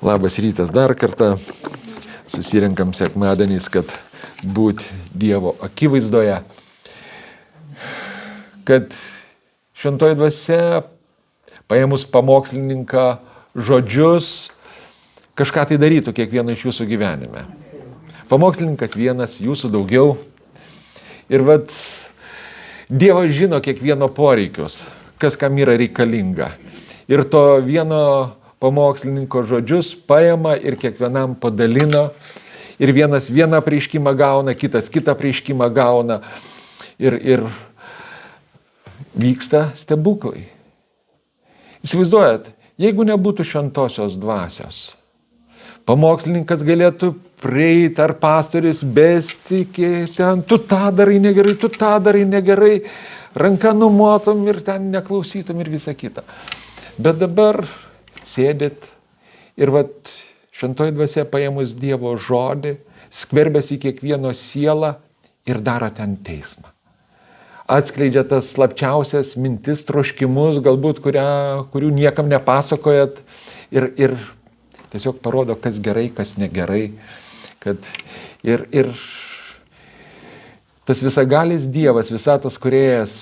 Labas rytas dar kartą. Susirenkam sekmadieniais, kad būt Dievo akivaizdoje. Kad šventoji dvasia, paėmus pamokslininką žodžius, kažką tai darytų kiekvieno iš jūsų gyvenime. Pamokslininkas vienas, jūsų daugiau. Ir Dievas žino kiekvieno poreikius, kas kam yra reikalinga. Ir to vieno pamokslininko žodžius paima ir kiekvienam padalina. Ir vienas vieną apreiškimą gauna, kitas kitą apreiškimą gauna. Ir vyksta stebuklai. Įsivaizduojat, jeigu nebūtų šventosios dvasios, pamokslininkas galėtų prieiti ar pastorius besti ten, tu tą darai negerai, tu tą darai negerai, ranką numotum ir ten neklausytum ir visa kita. Bet dabar sėdit ir šventoji dvasia paėmus Dievo žodį, skverbiasi į kiekvieno sielą ir daro ten teismą. Atskleidžia tas slapčiausias mintis, troškimus, galbūt kurių niekam nepasakojat ir tiesiog parodo, kas gerai, kas negerai. Ir tas visagalis Dievas, visatos kūrėjas,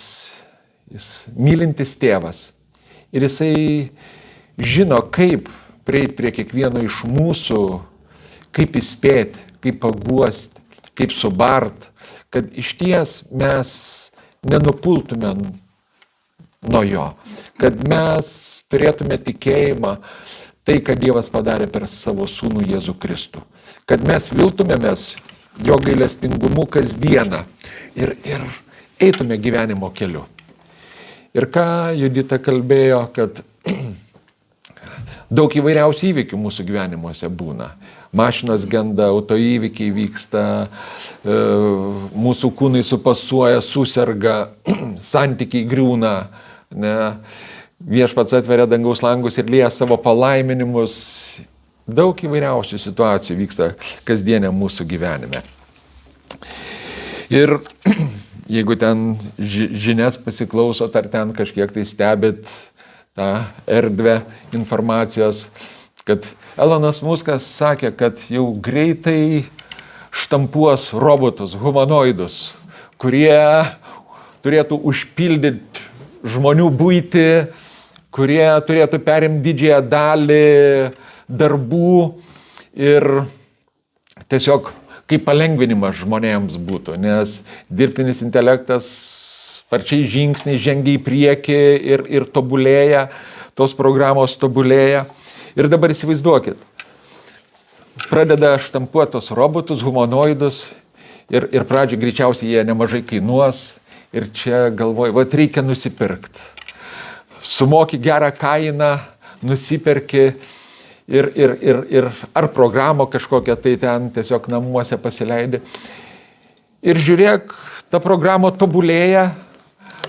jis mylintis tėvas. Ir jisai žino, kaip prieiti prie kiekvieno iš mūsų, kaip įspėti, kaip paguosti, kaip subart, kad išties mes nenupultume nuo jo, kad mes turėtume tikėjimą tai, kad Dievas padarė per savo sūnų Jėzų Kristų, kad mes viltumėmės jo gailestingumu kasdieną ir eitume gyvenimo keliu. Ir ką Judita kalbėjo, kad daug įvairiausių įvykių mūsų gyvenimuose būna. Mašinos genda, autoįvykiai vyksta, mūsų kūnai supasuoja, suserga, santykiai griūna. Ne? Viešpats atveria dangaus langus ir lieja savo palaiminimus. Daug įvairiausių situacijų vyksta kasdienė mūsų gyvenime. Ir jeigu ten žinias pasiklausot, ar ten kažkiek tai stebit tą erdvę informacijos, kad Elonas Muskas sakė, kad jau greitai štampuos robotus, humanoidus, kurie turėtų užpildyti žmonių buitį, kurie turėtų perimti didžiąją dalį darbų ir tiesiog kaip palengvinimas žmonėms būtų, nes dirbtinis intelektas sparčiai žingsniai žengia į priekį ir tobulėja, tos programos tobulėja. Ir dabar įsivaizduokit, pradeda štampuoti tos robotus, humanoidus ir pradžioje greičiausiai jie nemažai kainuos ir čia galvoju, reikia nusipirkti. Sumoki gerą kainą, nusipirki ir ar programą kažkokią tai ten tiesiog namuose pasileidi. Ir žiūrėk, ta programa tobulėja,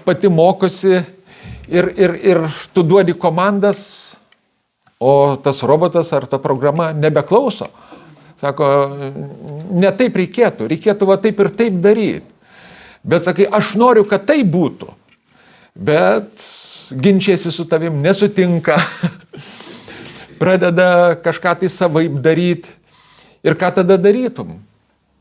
pati mokosi ir tu duodi komandas, o tas robotas ar ta programa nebeklauso. Sako, ne taip reikėtų taip ir taip daryti. Bet sakai, aš noriu, kad tai būtų. Bet ginčiasi su tavim, nesutinka. Pradeda kažką tai savaip daryti. Ir ką tada darytum?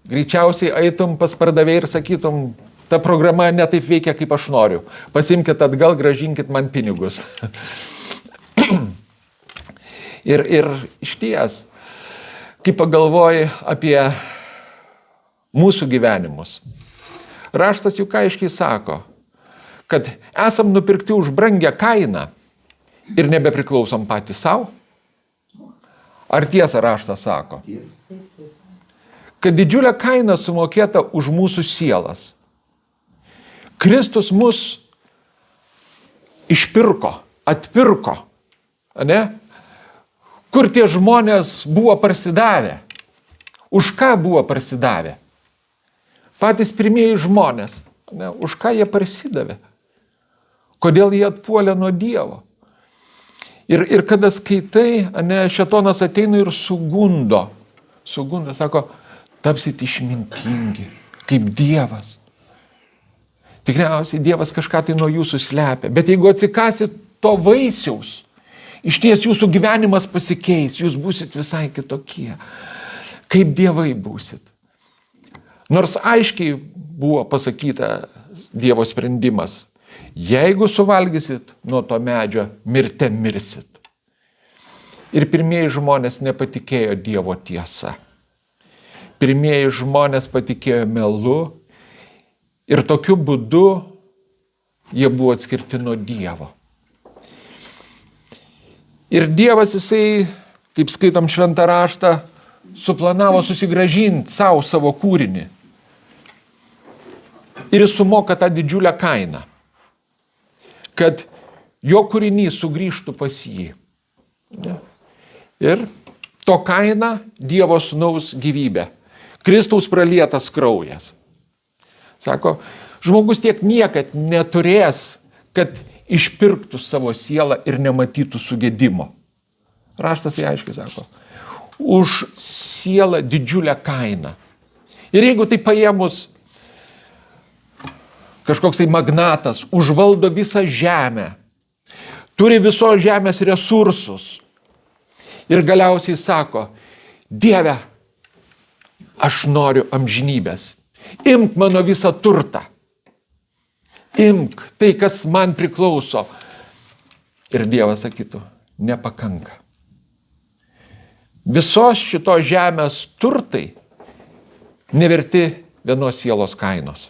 Greičiausiai eitum pas pardavėją ir sakytum, ta programa ne taip veikia, kaip aš noriu. Pasimkit atgal, gražinkit man pinigus. Ir išties, kai pagalvoji apie mūsų gyvenimus, raštas juk aiškiai sako, kad esam nupirkti už brangią kainą ir nebepriklausom patys savo. Ar tiesa raštas sako? Kad didžiulė kaina sumokėta už mūsų sielas. Kristus mus išpirko, atpirko. Ne? Kur tie žmonės buvo parsidavę? Už ką buvo parsidavę? Patys pirmieji žmonės. Ne? Už ką jie parsidavė? Kodėl jie atpuolė nuo Dievo? Ir kada skaitai, šėtonas ateina ir sugundo. Sako, tapsit išmintingi, kaip Dievas. Tikriausiai Dievas kažką tai nuo jūsų slepia. Bet jeigu atsikasit to vaisiaus, Iš ties jūsų gyvenimas pasikeis, jūs būsit visai kitokie. Kaip dievai būsit. Nors aiškiai buvo pasakyta Dievo sprendimas. Jeigu suvalgysit nuo to medžio, mirte mirsit. Ir pirmieji žmonės nepatikėjo Dievo tiesa. Pirmieji žmonės patikėjo melu ir tokiu būdu jie buvo atskirti nuo Dievo. Ir Dievas, jisai, kaip skaitom šventą raštą, suplanavo susigrąžinti savo kūrinį. Ir jis sumoka tą didžiulę kainą, kad jo kūrinys sugrįžtų pas jį. Ir to kaina Dievo sūnaus gyvybė. Kristaus pralietas kraujas. Sako, žmogus tiek niekad neturės, kad išpirktų savo sielą ir nematytų sugedimo. Raštas tai aiškiai sako. Už sielą didžiulę kainą. Ir jeigu tai paėmus kažkoks tai magnatas, užvaldo visą žemę, turi visos žemės resursus ir galiausiai sako, Dieve, aš noriu amžinybės. Imk mano visą turtą. Imk tai, kas man priklauso. Ir Dievas sakytų, nepakanka. Visos šitos žemės turtai neverti vienos sielos kainos.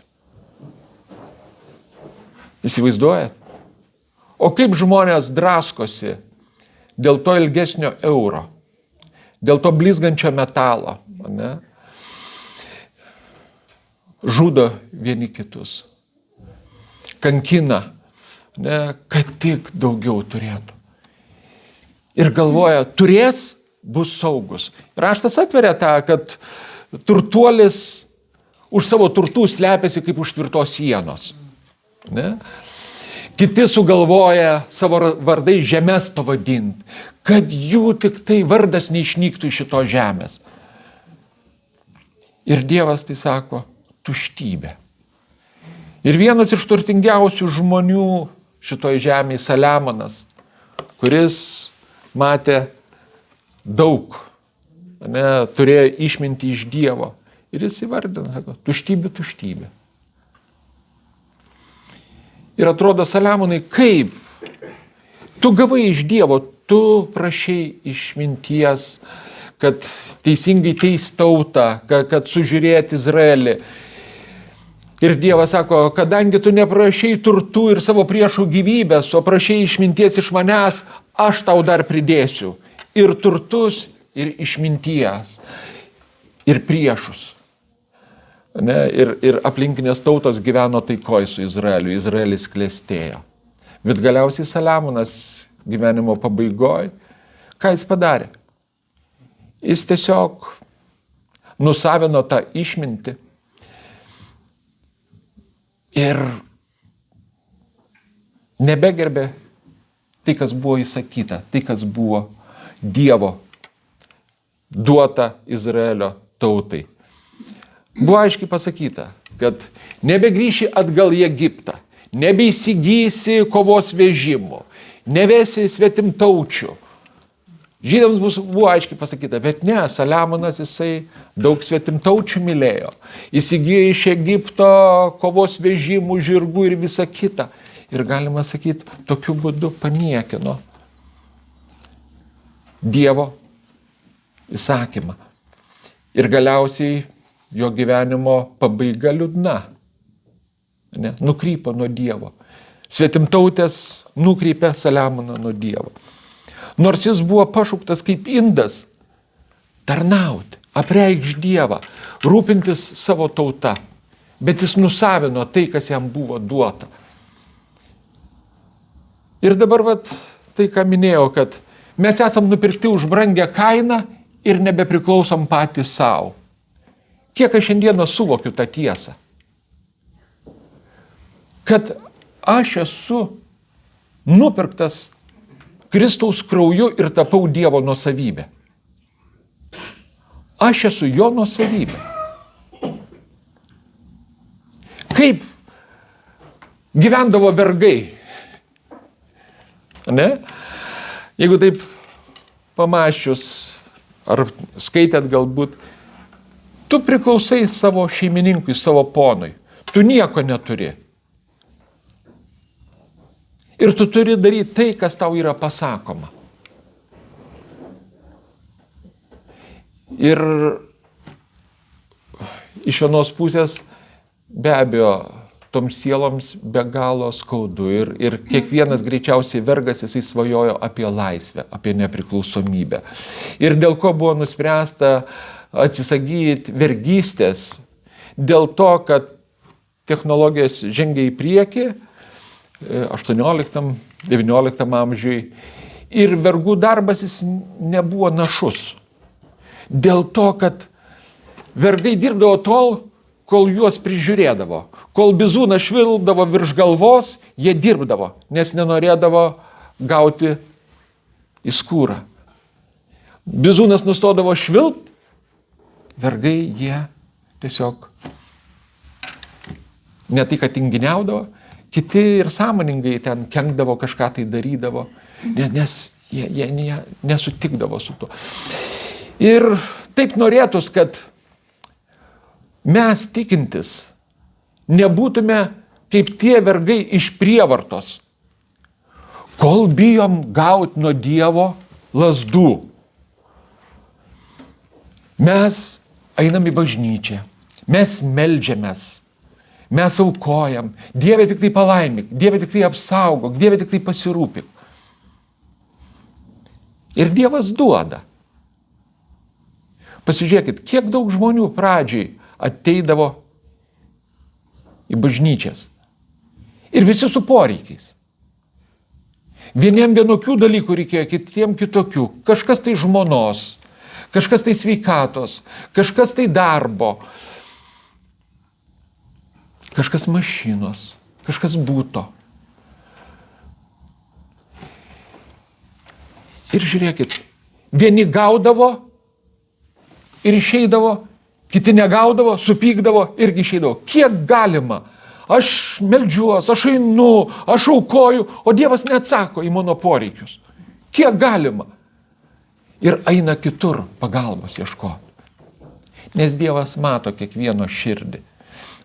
Įsivaizduojat? O kaip žmonės draskosi dėl to ilgesnio euro, dėl to blizgančio metalo, ne? Žudo vieni kitus, kankina, ne? Kad tik daugiau turėtų. Ir galvoja, turės, bus saugus. Raštas atveria tą, kad turtuolis už savo turtų slepiasi kaip už tvirtos sienos. Ne? Kiti sugalvoja savo vardai žemės pavadinti, kad jų tik tai vardas neišnyktų iš šito žemės. Ir Dievas tai sako, tuštybė. Ir vienas iš turtingiausių žmonių šitoj žemėje, Saliamonas, kuris matė daug, ne, turėjo išmintį iš Dievo. Ir jis įvardina, sako, tuštybė, tuštybė. Ir atrodo, Saliamonai, kaip? Tu gavai iš Dievo, tu prašei išminties, kad teisingai teist tautą, kad sužiūrėti Izraelį. Ir Dievas sako, kadangi tu neprašei turtų ir savo priešų gyvybės, o prašei išminties iš manęs, aš tau dar pridėsiu ir turtus, ir išminties, ir priešus. Ne? Ir aplinkinės tautos gyveno taikoj su Izraeliu. Izraelis klestėjo. Bet galiausiai Saliamonas gyvenimo pabaigoj, ką jis padarė? Jis tiesiog nusavino tą išmintį ir nebegerbė tai, kas buvo įsakyta, tai, kas buvo Dievo duota Izraelio tautai. Buvo aiškiai pasakyta, kad nebegrįši atgal į Egiptą, nebeįsigysi kovos vežimų, nevesi svetimtaučių. Žydams buvo aiškiai pasakyta, bet ne, Saliamonas jisai daug svetimtaučių mylėjo. Įsigijo iš Egipto kovos vežimų, žirgų ir visa kita. Ir galima sakyti, tokiu būdu paniekino Dievo įsakymą. Ir galiausiai jo gyvenimo pabaiga liūdna. Ne? Nukrypo nuo Dievo. Svetimtautės nukrypė Saliamoną nuo Dievo. Nors jis buvo pašauktas kaip indas tarnauti, apreikšti Dievą, rūpintis savo tauta. Bet jis nusavino tai, kas jam buvo duota. Ir dabar tai, ką minėjau, kad mes esam nupirkti už brangę kainą ir nebepriklausom patys savo. Kiek aš šiandieną suvokiu tą tiesą? Kad aš esu nupirktas Kristaus krauju ir tapau Dievo nuosavybė. Aš esu jo nuosavybė. Kaip gyvendavo vergai? Ne? Jeigu taip pamačius, ar skaitėt galbūt, tu priklausai savo šeimininkui, savo ponui. Tu nieko neturi. Ir tu turi daryti tai, kas tau yra pasakoma. Ir iš vienos pusės be abejo toms sieloms be galo skaudu. Ir kiekvienas greičiausiai vergas, jisai svajojo apie laisvę, apie nepriklausomybę. Ir dėl ko buvo nuspręsta atsisakyti vergystės, dėl to, kad technologijos žengia į priekį 18-19 amžiui ir vergų darbas jis nebuvo našus. Dėl to, kad vergai dirbdavo tol, kol juos prižiūrėdavo. Kol bizūnas švilpdavo virš galvos, jie dirbdavo, nes nenorėdavo gauti į skūrą. Bizūnas nustodavo švilpt, vergai jie tiesiog ne tai, kad tinginiaudavo, kiti ir sąmoningai ten kenkdavo, kažką tai darydavo, nes jie nesutikdavo su tuo. Ir taip norėtus, kad mes tikintis nebūtume kaip tie vergai iš prievartos, kol bijom gauti nuo Dievo lazdų. Mes einam į bažnyčią, mes meldžiamės, mes aukojam, Dieve tik tai palaimik, Dieve tik tai apsaugok, Dieve tik tai pasirūpik. Ir Dievas duoda. Pasižiūrėkit, kiek daug žmonių pradžiai ateidavo į bažnyčias. Ir visi su poreikiais. Vieniem vienokių dalykų reikėjo, kitiem kitokių. Kažkas tai žmonos, kažkas tai sveikatos, kažkas tai darbo, kažkas mašinos, kažkas būto. Ir žiūrėkit, vieni gaudavo ir išeidavo, kiti negaudavo, supykdavo irgi išeidavo. Kiek galima? Aš meldžiuos, aš einu, aš aukoju, o Dievas neatsako į mano poreikius. Kiek galima? Ir eina kitur pagalbos ieškoti. Nes Dievas mato kiekvieno širdį.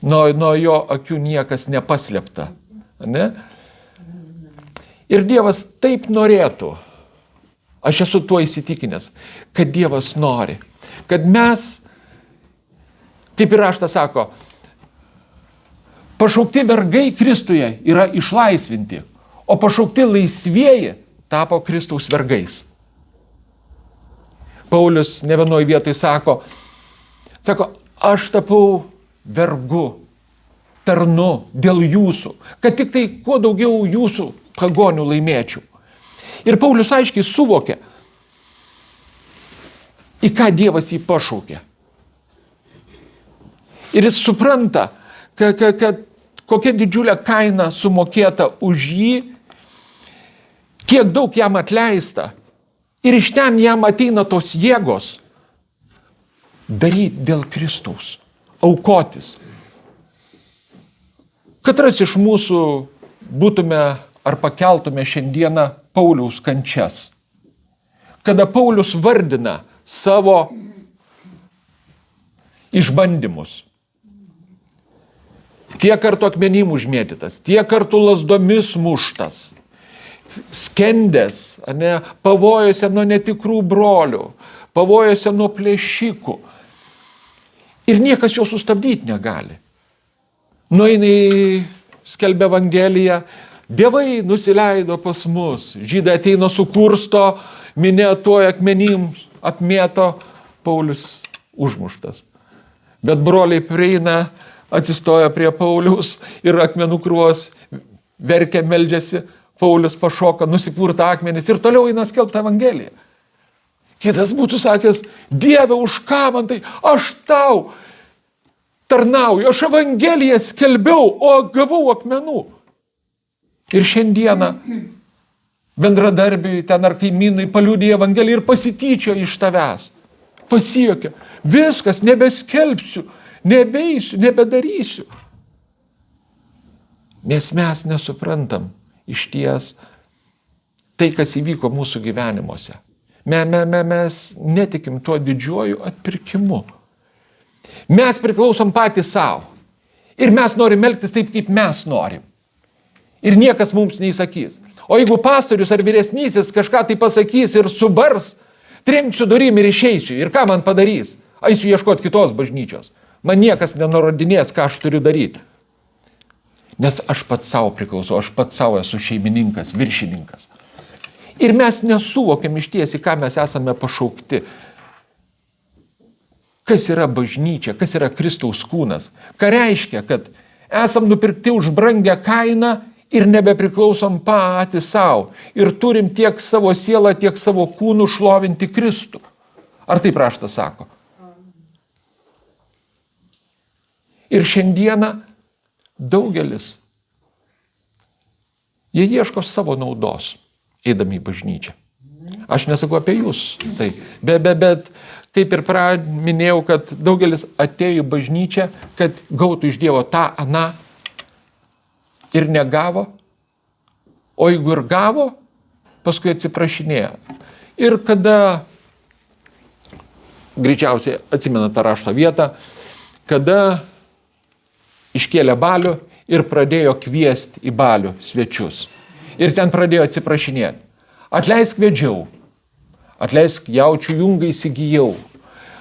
Nuo jo akių niekas nepaslėpta. Ne? Ir Dievas taip norėtų, aš esu tuo įsitikinęs, kad Dievas nori, kad mes, kaip ir raštas sako, pašaukti vergai Kristuje yra išlaisvinti, o pašaukti laisvieji tapo Kristaus vergais. Paulius ne vienoj vietoj sako, aš tapau vergu, tarnu dėl jūsų, kad tik tai kuo daugiau jūsų pagonių laimėčiau. Ir Paulius aiškiai suvokė, į ką Dievas jį pašaukė. Ir jis supranta, kad kokia didžiulė kaina sumokėta už jį, kiek daug jam atleista. Ir iš ten jam ateina tos jėgos daryti dėl Kristaus, aukotis. Katras iš mūsų būtume ar pakeltume šiandieną Pauliaus kančias. Kada Paulius vardina savo išbandymus. Tiek kartų akmenim užmėtytas, tiek kartų lazdomis muštas, skendęs, pavojose nuo netikrų brolių, pavojose nuo plėšikų. Ir niekas jo sustabdyti negali. Nueina skelbia Evangeliją, dievai nusileido pas mus, žydai ateina sukursto, minė tuoj akmenim apmėto, Paulius užmuštas. Bet broliai prieina, atsistoja prie Pauliaus ir akmenų krūvos verkia, meldžiasi, Paulius pašoka, nusipurta akmenis ir toliau eina skelbti Evangeliją. Kitas būtų sakęs, Dieve, už ką man tai, aš tau tarnauju, aš Evangeliją skelbiau, o gavau akmenų. Ir šiandieną bendradarbiai ten ar kaimynai paliudija Evangeliją ir pasityčio iš tavęs. Pasijuokia, viskas, nebeskelbsiu, nebeisiu, nebedarysiu. Nes mes nesuprantam iš ties tai, kas įvyko mūsų gyvenimuose. Mes netikim tuo didžiuoju atpirkimu. Mes priklausom patys savo. Ir mes norim elgtis taip, kaip mes norim. Ir niekas mums neįsakys. O jeigu pastorius ar vyresnysis kažką tai pasakys ir subars, trenksiu durim ir išeisiu. Ir ką man padarys? Eisiu ieškoti kitos bažnyčios. Man niekas nenurodinės, ką aš turiu daryti. Nes aš pats savo priklausau, aš pats savo esu šeimininkas, viršininkas. Ir mes nesuvokiam iš tiesi, ką mes esame pašaukti. Kas yra bažnyčia, kas yra Kristaus kūnas. Ką reiškia, kad esam nupirkti už brangią kainą ir nebepriklausom patys savo. Ir turim tiek savo sielą, tiek savo kūnų šlovinti Kristų. Ar taip raštas sako? Ir šiandieną daugelis, jie ieško savo naudos, eidami į bažnyčią. Aš nesakau apie jūs, tai, bet kaip ir minėjau, kad daugelis atėjo į bažnyčią, kad gautų iš Dievo tą, aną ir negavo, o jeigu ir gavo, paskui atsiprašinėjo. Ir kada, greičiausiai atsimena tą rašto vietą, kada iškėlė balių ir pradėjo kviesti į balių svečius. Ir ten pradėjo atsiprašinėti. Atleisk vedžiau, atleisk jaučių jungą įsigijau,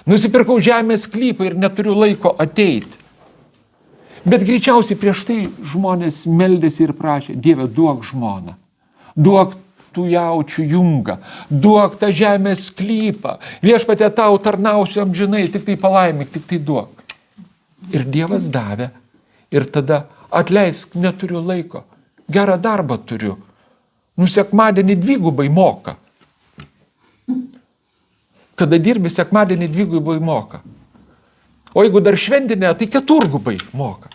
nusipirkau žemės sklypą ir neturiu laiko ateiti. Bet greičiausiai prieš tai žmonės meldėsi ir prašė, Dieve, duok žmoną, duok tų jaučių jungą, duok tą žemės sklypą, viešpatie tau tarnausiu amžinai, tik tai palaimik, tik tai duok. Ir Dievas davė. Ir tada atleisk, neturiu laiko, gerą darbą turiu, sekmadienį dvigubai moka. Kada dirbi, sekmadienį dvigubai moka. O jeigu dar šventinė, tai keturgubai moka.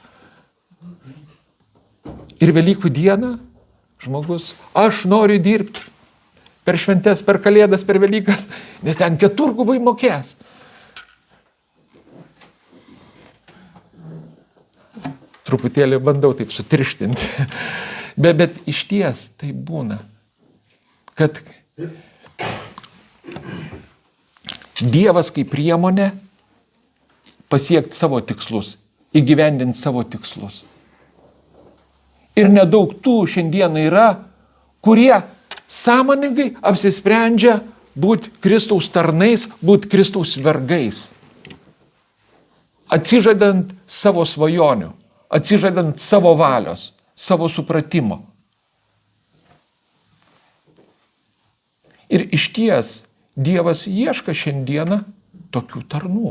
Ir Velykų dieną žmogus, aš noriu dirbti per šventes, per kalėdas, per Velykas, nes ten keturgubai mokės. Truputėlį bandau taip sutirštinti. Bet iš ties tai būna, kad Dievas kaip priemonė pasiekti savo tikslus, įgyvendinti savo tikslus. Ir nedaug tų šiandieną yra, kurie sąmoningai apsisprendžia būti Kristaus tarnais, būti Kristaus vergais, atsižadant savo svajonių, atsižadant savo valios, savo supratimo. Ir iš ties Dievas ieška šiandieną tokių tarnų.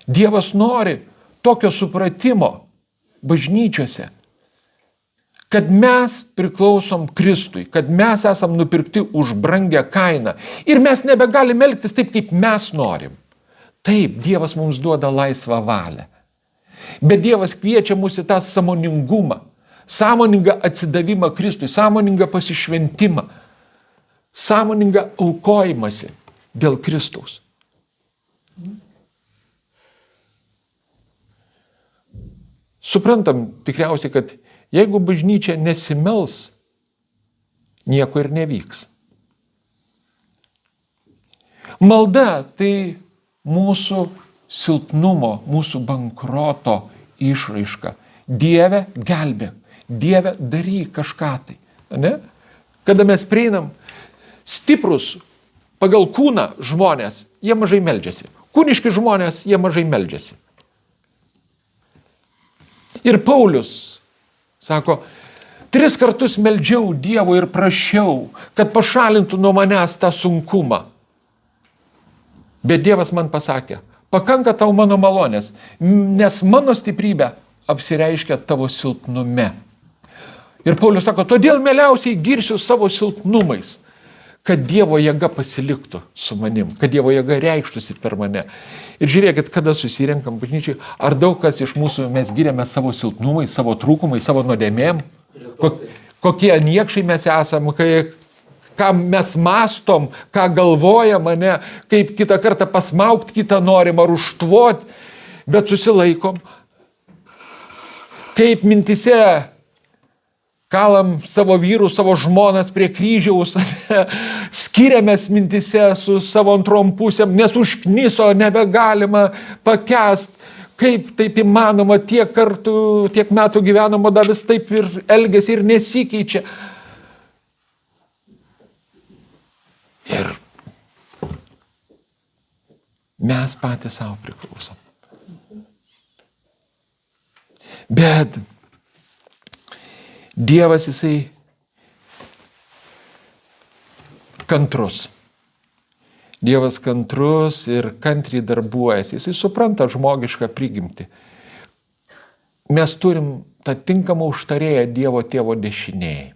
Dievas nori tokio supratimo bažnyčiose, kad mes priklausom Kristui, kad mes esam nupirkti už brangią kainą ir mes nebegalim elgtis taip, kaip mes norim. Taip, Dievas mums duoda laisvą valią. Bet Dievas kviečia mus į tą sąmoningumą, sąmoningą atsidavimą Kristui, sąmoningą pasišventimą, sąmoningą aukojimąsi dėl Kristaus. Suprantam tikriausiai, kad jeigu bažnyčia nesimels, nieko ir nevyks. Malda tai mūsų silpnumo, mūsų bankroto išraiška. Dieve, gelbėk. Dieve, daryk kažką tai. Ne? Kada mes prieinam stiprus pagal kūną žmonės, jie mažai meldžiasi. Kūniški žmonės, jie mažai meldžiasi. Ir Paulius sako, 3 kartus meldžiau Dievo ir prašiau, kad pašalintų nuo manęs tą sunkumą. Bet Dievas man pasakė, pakanka tau mano malonės, nes mano stiprybė apsireiškia tavo silpnume. Ir Paulius sako, todėl mieliausiai girsiu savo silpnumais, kad Dievo jėga pasiliktų su manim, kad Dievo jėga reikštųsi per mane. Ir žiūrėkit, kada susirenkam bažnyčiai, ar daug kas iš mūsų mes giriame savo silpnumais, savo trūkumais, savo nuodėmėm, kokie niekšai mes esam, ką mes mastom, ką galvojam, ne, kaip kitą kartą pasmaukt kitą norim ar užtvot, bet susilaikom. Kaip mintise kalam savo vyrus, savo žmonas prie kryžiaus, skiriamės mintise su savo antrom pusėm, nes užkniso, nebegalima pakęst. Kaip taip įmanoma, tiek kartų, tiek metų gyvenamo dar vis taip ir elgiasi ir nesikeičia. Ir mes patys savo priklausom. Bet Dievas, jisai kantrus. Dievas kantrus ir kantriai darbuojasi. Jisai supranta žmogišką prigimtį. Mes turim tą tinkamą užtarėją Dievo tėvo dešinėje,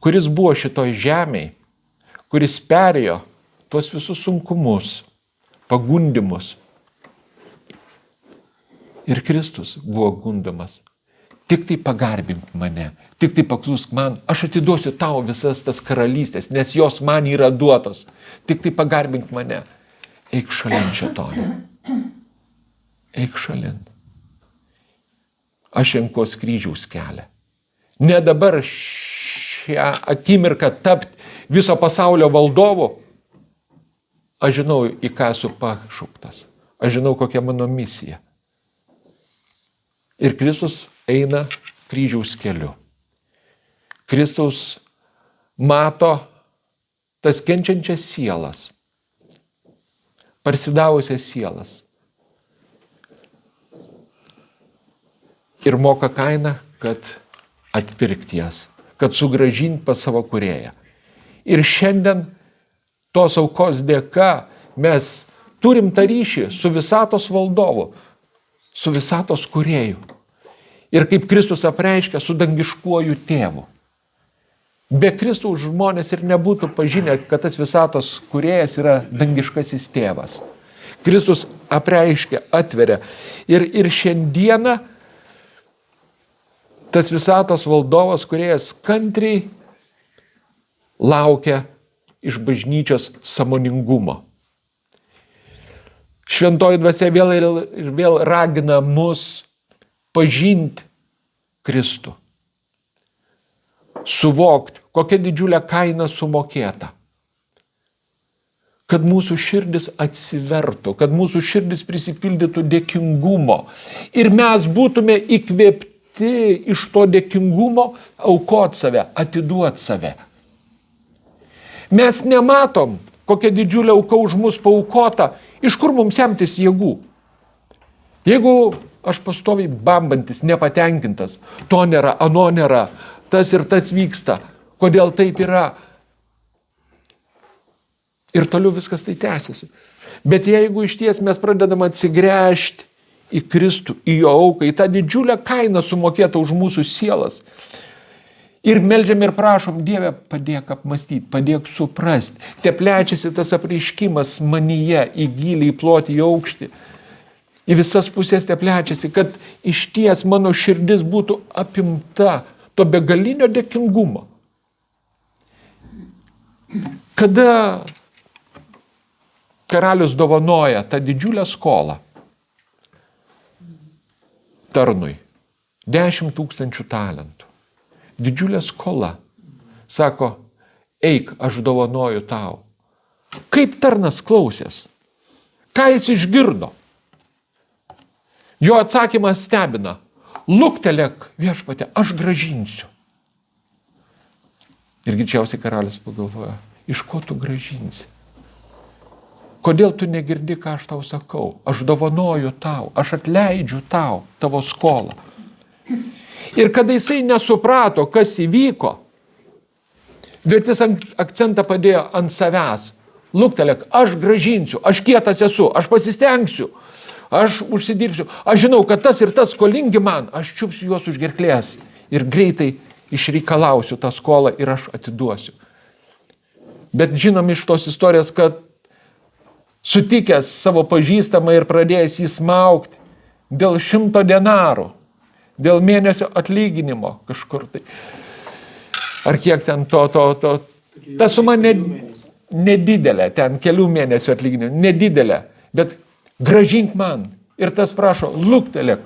kuris buvo šitoj žemėje, kuris perėjo tuos visus sunkumus, pagundimus. Ir Kristus buvo gundomas. Tik tai pagarbink mane, tik tai paklusk man, aš atiduosiu tau visas tas karalystės, nes jos man yra duotos. Tik tai pagarbink mane. Eik šalin šėtonį. Eik šalin. Aš renkuos kryžiaus kelią. Ne dabar šią akimirką tapti viso pasaulio valdovu. Aš žinau, į ką esu pašauktas. Aš žinau, kokia mano misija. Ir Kristus eina kryžiaus keliu. Kristus mato tas kenčiančias sielas, parsidavusias sielas. Ir moka kainą, kad atpirkti jas, kad sugrąžinti pas savo kūrėją. Ir šiandien tos aukos dėka mes turim tą ryšį su visatos valdovu, su visatos kūrėju. Ir kaip Kristus apreiškia, su dangiškuoju tėvu. Be Kristaus žmonės ir nebūtų pažinę, kad tas visatos kūrėjas yra dangiškasis tėvas. Kristus apreiškia, atveria. Ir šiandieną tas visatos valdovas kūrėjas kantriai laukia iš bažnyčios sąmoningumo. Šventoji dvasia vėl ir vėl ragina mus pažinti Kristų. Suvokti, kokia didžiulė kaina sumokėta. Kad mūsų širdis atsivertų, kad mūsų širdis prisipildytų dėkingumo. Ir mes būtume įkvėpti iš to dėkingumo aukot save, atiduot save. Mes nematom, kokia didžiulė auka už mus paaukota, iš kur mums semtis jėgų. Jeigu aš pastoviai bambantis, nepatenkintas, to nėra, ano nėra, tas ir tas vyksta, kodėl taip yra. Ir toliau viskas tai tęsiasi. Bet jeigu iš ties mes pradedam atsigręžti į Kristų, į jo auką, į tą didžiulę kainą sumokėtą už mūsų sielas, ir meldžiam ir prašom, Dieve, padėk apmastyti, padėk suprasti. Te plečiasi tas apreiškimas manyje į gilį, į plotį, į aukštį. Į visas pusės te plečiasi, kad iš ties mano širdis būtų apimta to begalinio dėkingumo. Kada karalius dovanoja tą didžiulę skolą tarnui, 10 000 talentų. Didžiulė skola. Sako, eik, aš dovanoju tau. Kaip tarnas klausės? Ką jis išgirdo? Jo atsakymas stebina. Luktelėk, viešpatie, aš gražinsiu. Ir greičiausiai karalius pagalvoja, iš ko tu gražinsi? Kodėl tu negirdi, ką aš tau sakau? Aš dovanoju tau, aš atleidžiu tau tavo skolą. Ir kada jisai nesuprato, kas įvyko, bet jis akcentą padėjo ant savęs. Luktelėk, aš gražinsiu, aš kietas esu, aš pasistengsiu, aš užsidirbsiu. Aš žinau, kad tas ir tas skolingi man, aš čiupsiu juos už gerklės ir greitai išreikalausiu tą skolą ir aš atiduosiu. Bet žinom iš tos istorijos, kad sutikęs savo pažįstamą ir pradėjęs jį smaugti dėl 100 denarų, dėl mėnesio atlyginimo kažkur tai. Ar kiek ten ta suma nedidelė, ten kelių mėnesių atlyginimo, nedidelė, bet gražink man. Ir tas prašo, luktelėk,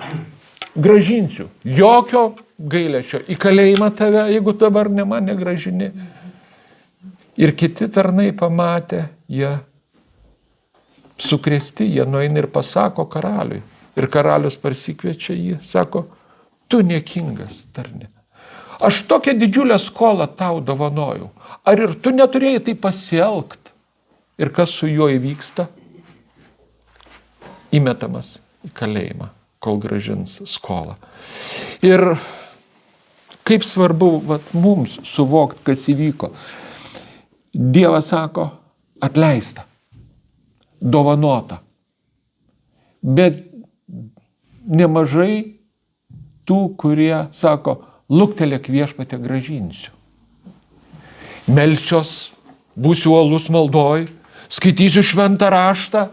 Gražinsiu. Jokio gailesčio. Į kalėjimą tave, jeigu dabar man negražini. Ir kiti tarnai pamatė, jie sukrėsti, jie nueina ir pasako karaliui. Ir karalius parsikviečia jį, sako, tu niekingas tarne. Aš tokią didžiulę skolą tau dovanojau. Ar ir tu neturėjai tai pasielgt? Ir kas su juo įvyksta? Įmetamas į kalėjimą, kol grąžins skolą. Ir kaip svarbu mums suvokti, kas įvyko. Dievas sako, atleista, dovanota. Bet nemažai tų, kurie sako, luktelėk viešpatie grąžinsiu. Melsiuos, būsiu uolus maldoj, skaitysiu šventą raštą,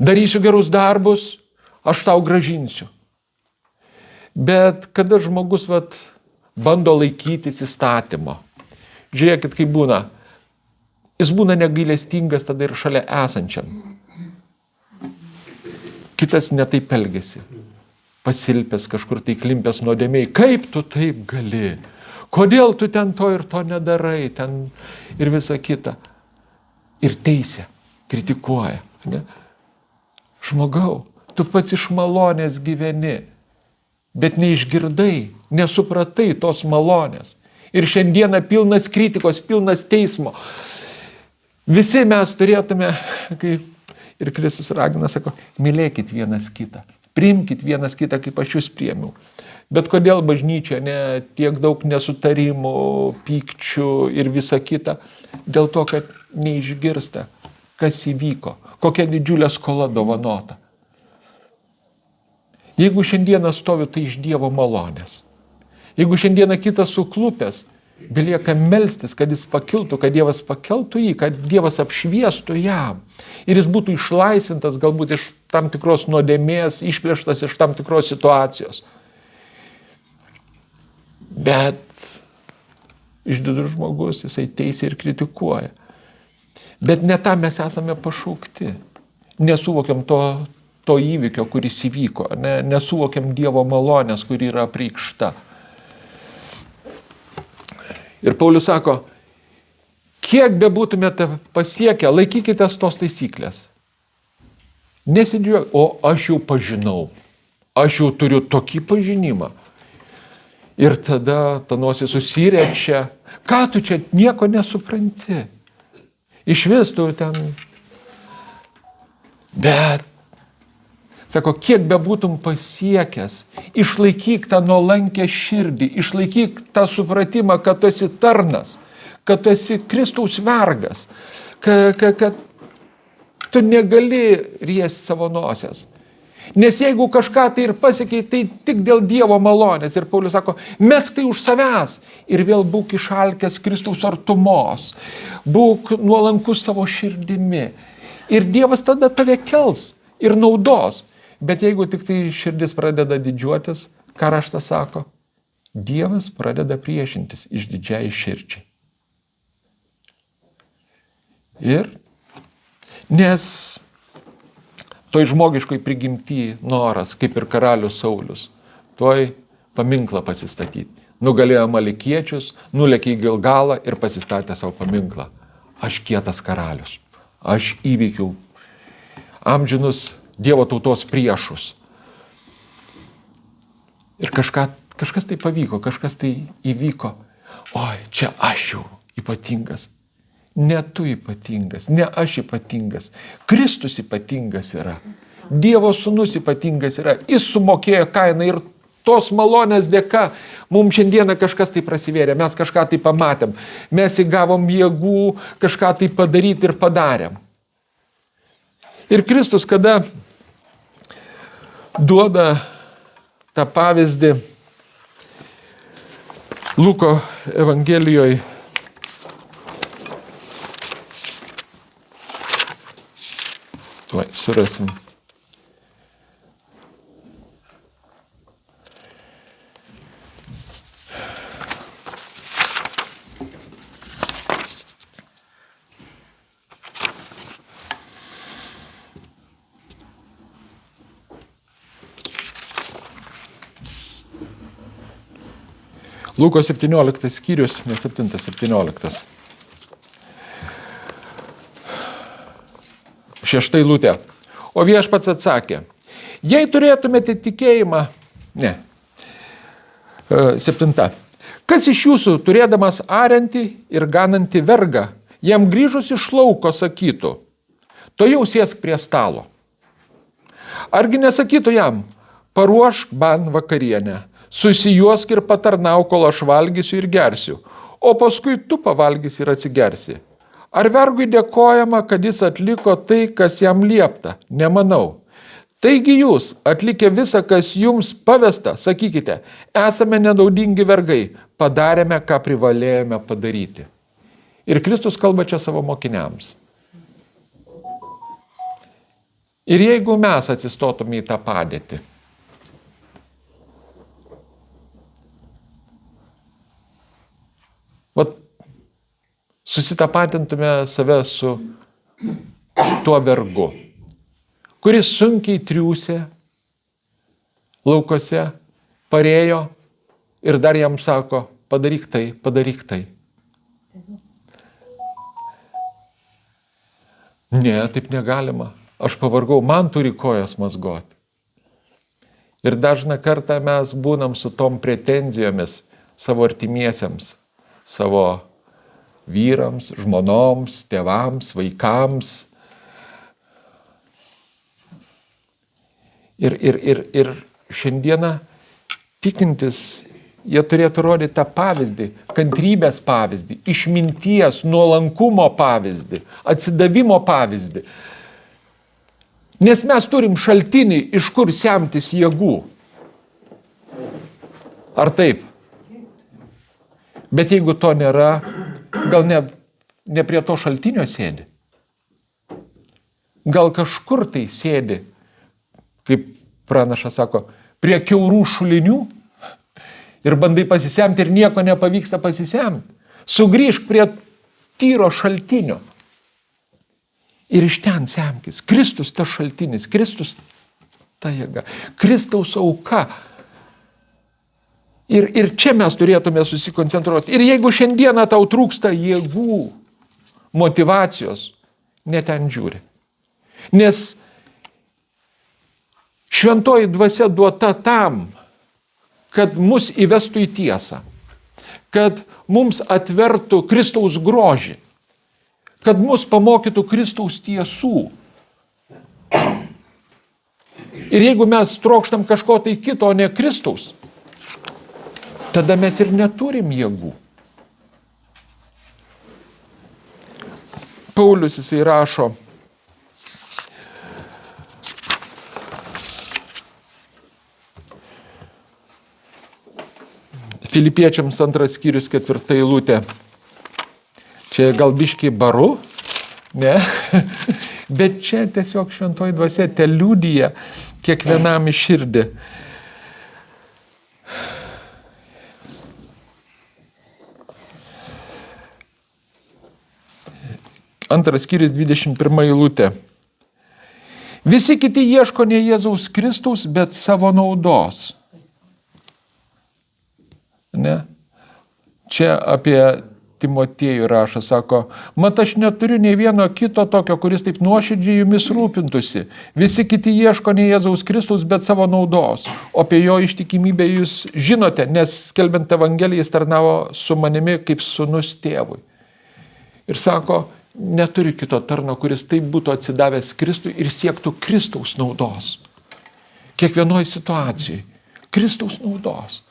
darysiu gerus darbus, aš tau grąžinsiu. Bet kada žmogus bando laikytis įstatymo, žiūrėkit, kaip būna. Jis būna negailestingas tada ir šalia esančiam. Kitas netaip elgiasi. Pasilpęs kažkur tai klimpęs nuodėmėj. Kaip tu taip gali? Kodėl tu ten to ir to nedarai? Ten ir visa kita. Ir teisia, kritikuoja. Ne? Žmogau, tu pats iš malonės gyveni, bet neišgirdai, nesupratai tos malonės. Ir šiandieną pilnas kritikos, pilnas teismo. Visi mes turėtume, kaip ir Kristus ragina, sako, mylėkit vienas kitą. Priimkit vienas kitą, kaip aš jūs priėmiau. Bet kodėl bažnyčia tiek daug nesutarimų, pykčių ir visa kita? Dėl to, kad neišgirsta, kas įvyko, kokia didžiulė skola dovanota. Jeigu šiandieną stovi, tai iš Dievo malonės. Jeigu šiandieną kitas suklupęs, belieka melstis, kad jis pakiltų, kad Dievas pakeltų jį, kad Dievas apšviestų jam. Ir jis būtų išlaisvintas galbūt iš tam tikros nuodėmės, išplėštas iš tam tikros situacijos. Bet išdidus žmogus, jisai teisia ir kritikuoja. Bet ne tam mes esame pašaukti. Nesuvokiam to įvykio, kuris įvyko. Nesuvokiam Dievo malonės, kuri yra apreikšta. Ir Paulius sako, kiek bebūtumėte pasiekę, laikykitės tos taisyklės. Nesidžiuok, o aš jau pažinau, aš jau turiu tokį pažinimą. Ir tada ta nosis susiriečia, ką tu čia nieko nesupranti. Iš vis tu ten. Bet, sako, kiek bebūtum pasiekęs, išlaikyk tą nuolankę širdį, išlaikyk tą supratimą, kad tu esi tarnas, kad tu esi Kristaus vergas, kad tu negali riesti savo nosies. Nes jeigu kažką tai ir pasiekiai, tai tik dėl Dievo malonės. Ir Paulius sako, mesk tai už savęs ir vėl būk išalkęs Kristaus artumos, būk nuolankus savo širdimi. Ir Dievas tada tave kels ir naudos. Bet jeigu tik tai širdis pradeda didžiuotis, ką raštas sako? Dievas pradeda priešintis išdidžiai širdžiai. Ir nes toj žmogiškoj prigimty noras, kaip ir karalius Saulius, toj paminklą pasistatyti. Nugalėjo Amalekiečius, nulėkė į Gilgalą ir pasistatė savo paminklą. Aš kietas karalius. Aš įveikiau amžinus Dievo tautos priešus. Ir kažkas tai pavyko, kažkas tai įvyko. Oi, čia aš jau ypatingas. Ne tu ypatingas, ne aš ypatingas. Kristus ypatingas yra. Dievo sūnus ypatingas yra. Jis sumokėjo kainą ir tos malonės dėka mums šiandieną kažkas tai prasivėrė. Mes kažką tai pamatėm. Mes įgavom jėgų kažką tai padaryti ir padarėm. Ir Kristus, kada duoda tą pavyzdį Luko Evangelijoje, surasim. Luko 17 skyrius, ne 7, 17. 6 eilutė. O viešpats atsakė, jei turėtumėte tikėjimą, 7. Kas iš jūsų, turėdamas ariantį ir ganantį vergą, jam grįžus iš lauko sakytų, to jau sėsk prie stalo. Argi nesakytų jam, paruošk man vakarienę, susijuosk ir patarnauk, kol aš valgysiu ir gersiu, o paskui tu pavalgysi ir atsigersi. Ar vergui dėkojama, kad jis atliko tai, kas jam liepta? Nemanau. Taigi jūs, atlikę visą, kas jums pavesta, sakykite, esame nenaudingi vergai, padarėme, ką privalėjome padaryti. Ir Kristus kalba čia savo mokiniams. Ir jeigu mes atsistotume į tą padėtį, susitapatintume save su tuo vergu, kuris sunkiai triūsė laukose, parėjo ir dar jam sako, padaryk tai, padaryk tai. Ne, taip negalima. Aš pavargau, man turi kojas mazgoti. Ir dažną kartą mes būnam su tom pretenzijomis savo artimiesiems, savo vyrams, žmonoms, tėvams, vaikams. Ir šiandieną tikintis, jie turėtų rodyti tą pavyzdį, kantrybės pavyzdį, išminties, nuolankumo pavyzdį, atsidavimo pavyzdį. Nes mes turim šaltinį, iš kur semtis jėgų. Ar taip? Bet jeigu to nėra, gal ne prie to šaltinio sėdi. Gal kažkur tai sėdi, kaip pranašas sako, prie kiaurų šulinių ir bandai pasisemti ir nieko nepavyksta pasisemti. Sugrįžk prie tyro šaltinio. Ir iš ten semkis. Kristus tas šaltinis, Kristus ta jėga, Kristaus auka. Ir čia mes turėtume susikoncentruoti. Ir jeigu šiandieną tau trūksta jėgų, motyvacijos, ne ten žiūri. Nes šventoji dvasia duota tam, kad mus įvestų į tiesą, kad mums atvertų Kristaus grožį, kad mus pamokytų Kristaus tiesų. Ir jeigu mes trokštam kažko tai kito, o ne Kristaus, tada mes ir neturim jėgų. Paulius jisai rašo, Filipiečiams 2 skyrius 4 eilutė. Čia gal biškiai baru, ne? Bet čia tiesiog šventoji dvasia te liudija kiekvienam į širdį. Antras skyrius 21 eilutė. Visi kiti ieško ne Jėzaus Kristaus, bet savo naudos. Ne? Čia apie Timotiejų rašo, sako, mat aš neturiu nei vieno kito tokio, kuris taip nuoširdžiai jumis rūpintųsi. Visi kiti ieško ne Jėzaus Kristaus, bet savo naudos. O apie jo ištikimybę jūs žinote, nes skelbiant Evangeliją jis tarnavo su manimi kaip sūnus tėvui. Ir sako, neturiu kito tarno, kuris taip būtų atsidavęs Kristui ir siektų Kristaus naudos. Kiekvienoje situacijoje. Kristaus naudos.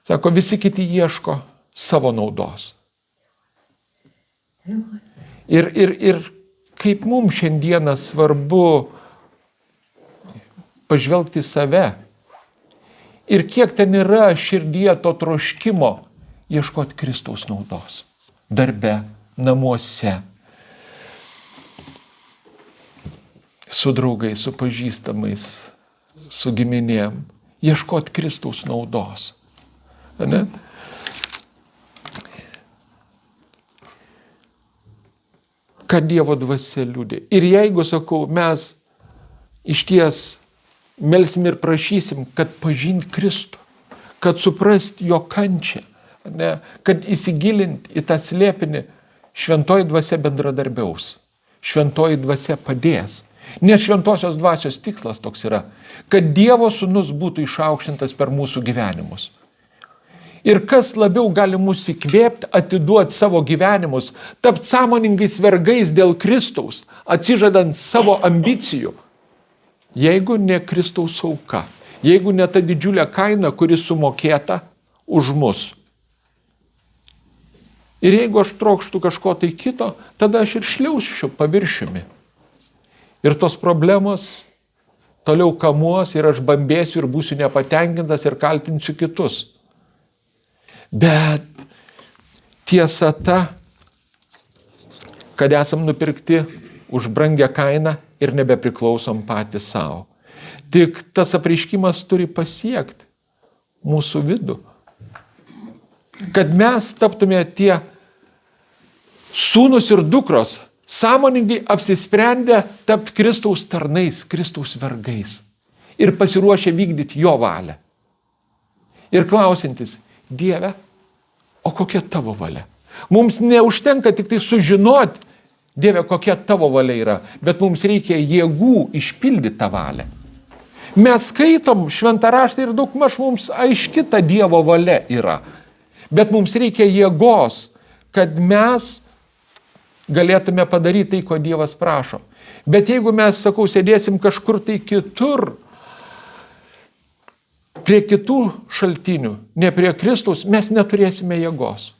Sako, visi kiti ieško savo naudos. Ir kaip mums šiandieną svarbu pažvelgti į save ir kiek ten yra širdyje to troškimo ieškoti Kristaus naudos. Darbe, namuose, su draugais, su pažįstamais, su giminėm. Ieškoti Kristaus naudos. Ne? Kad Dievo dvasia liudė. Ir jeigu, sakau, mes išties melsim ir prašysim, kad pažint Kristų, kad suprasti jo kančią, ne, kad įsigilinti į tą slėpinį, šventoji dvasia bendradarbiaus, šventoji dvasia padės. Nes šventosios dvasios tikslas toks yra, kad Dievo sūnus būtų išaukštintas per mūsų gyvenimus. Ir kas labiau gali mus įkvėpti, atiduoti savo gyvenimus, tapti sąmoningais vergais dėl Kristaus, atsižadant savo ambicijų, jeigu ne Kristaus auka, jeigu ne ta didžiulė kaina, kuri sumokėta už mus. Ir jeigu aš trokštų kažko tai kito, tada aš ir šliausiu paviršiumi. Ir tos problemos toliau kamuos ir aš bambėsiu ir būsiu nepatenkintas ir kaltinsiu kitus. Bet tiesa ta, kad esam nupirkti už brangią kainą ir nebepriklausom patys savo. Tik tas apreiškimas turi pasiekti mūsų vidų. Kad mes taptume tie sūnus ir dukros, sąmoningai apsisprendę tapti Kristaus tarnais, Kristaus vergais ir pasiruošę vykdyti jo valią. Ir klausintis, Dieve, o kokia tavo valia? Mums neužtenka tik tai sužinoti, Dieve, kokia tavo valia yra, bet mums reikia jėgų išpildyti tą valią. Mes skaitom šventą raštą ir daugmaž mums aiški ta Dievo valia yra, bet mums reikia jėgos, kad mes galėtume padaryti tai, ko Dievas prašo. Bet jeigu mes, sakau, sėdėsim kažkur tai kitur, prie kitų šaltinių, ne prie Kristaus, mes neturėsime jėgos.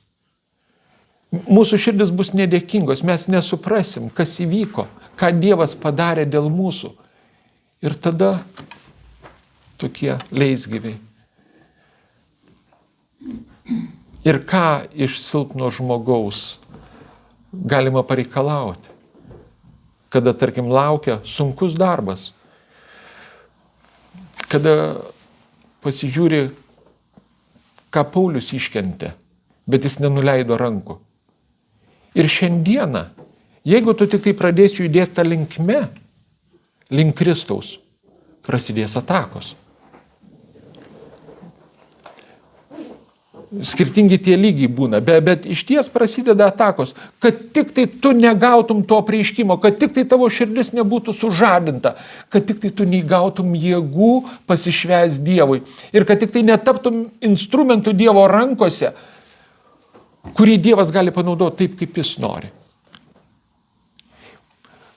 Mūsų širdis bus nedėkingos, mes nesuprasim, kas įvyko, ką Dievas padarė dėl mūsų. Ir tada tokie leisgyviai. Ir ką iš silpno žmogaus galima pareikalauti, kada, tarkim, laukia sunkus darbas, kada pasižiūri, ką Paulius iškentė, bet jis nenuleido rankų. Ir šiandieną, jeigu tu tik tai pradėsi judėti tą linkme, link Kristaus, prasidės atakos. Skirtingi tie lygiai būna, bet iš ties prasideda atakos, kad tik tai tu negautum to apreiškimo, kad tik tai tavo širdis nebūtų sužadinta, kad tik tai tu neįgautum jėgų pasišvęs Dievui ir kad tik tai netaptum instrumentų Dievo rankose, kurį Dievas gali panaudoti taip, kaip jis nori.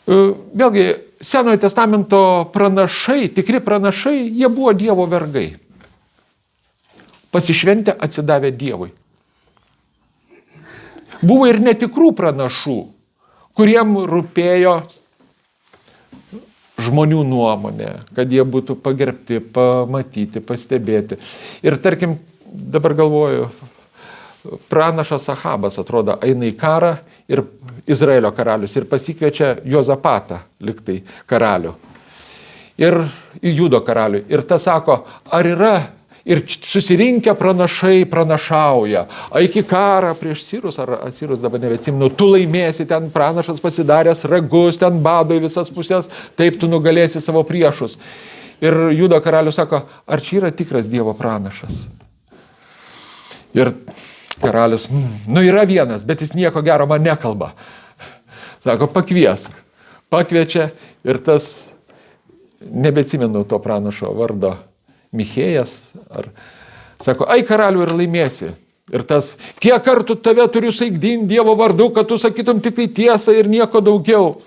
Vėlgi, Senojo testamento pranašai, tikri pranašai, jie buvo Dievo vergai. Pasišventę atsidavę Dievui. Buvo ir netikrų pranašų, kuriem rūpėjo žmonių nuomonė, kad jie būtų pagerbti, pamatyti, pastebėti. Ir tarkim, dabar galvoju, pranašas Ahabas, atrodo, eina į karą ir Izraelio karalius ir pasikviečia Jozapatą, liktai karalių. Ir Judo karalių. Ir tas sako, ar yra ir susirinkę pranašai pranašauja, eik į karą prieš Sirus, ar Sirus dabar nebeatsimenu, tu laimėsi, ten pranašas pasidaręs ragus, ten bado į visas pusės, taip tu nugalėsi savo priešus. Ir Judo karalius sako, ar čia yra tikras Dievo pranašas? Ir karalius, yra vienas, bet jis nieko gero man nekalba. Sako, pakviesk. Pakviečia ir tas, nebeatsimenu to pranašo vardo, Michėjas, ar sako, ai karalių ir laimėsi. Ir tas, kiek kartų tave turiu saikdinti Dievo vardu, kad tu sakytum tik tai tiesą ir nieko daugiau.